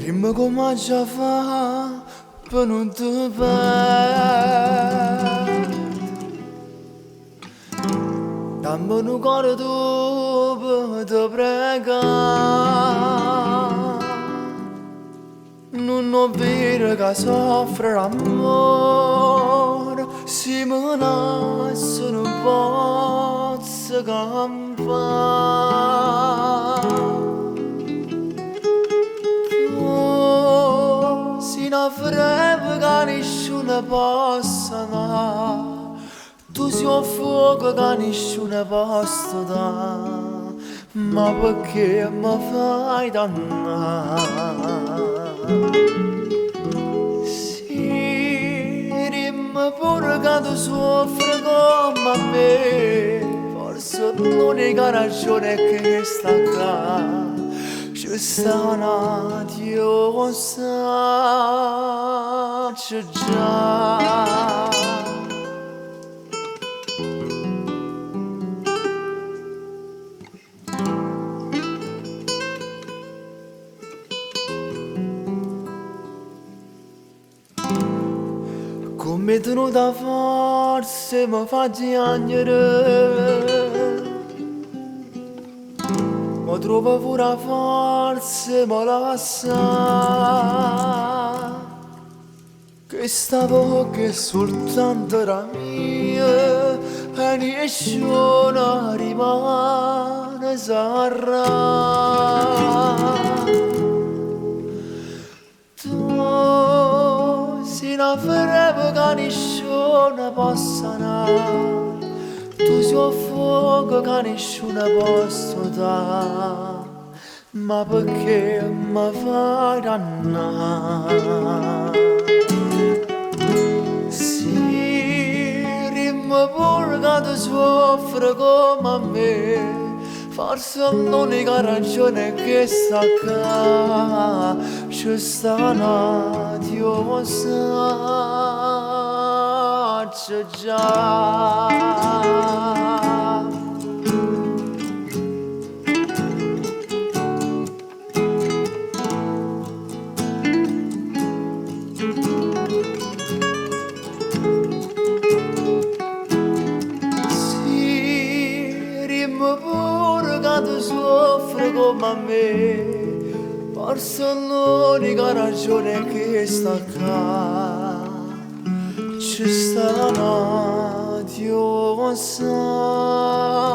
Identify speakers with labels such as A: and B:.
A: Dimmi come già fa per non ti perdere. Dammi un cuore tu per te pregare. Non ho vero che soffre l'amore, se me nasce non posso campare. Tu sei una freve che nessuno possa dare, tu sei un fuoco che nessuno possa dare, ma perché mi fai dannare? Sì, dimmi pure che tu soffri come me, forse l'unica ragione è che sta qua. Ci sta una Dio sa, c'è già. Come tenuta forse mi fa piangere, ma trovo pure forza mi lascia, che sta bocca è soltanto la mia e nessuno rimane sarà. Sei una freve che nessuno possa dare, tu sei un fuoco che nessuno possa dare, ma perché mi fai dannare? Sì, dimmi pure che tu soffri come me, forse l'unica ragione è che sta qua. Ci sta una Dio sa, c'è già. Sì, dimmi pure che tu soffri come me, forse l'unica ragione è che sta qua. Ci sta una Dio sa.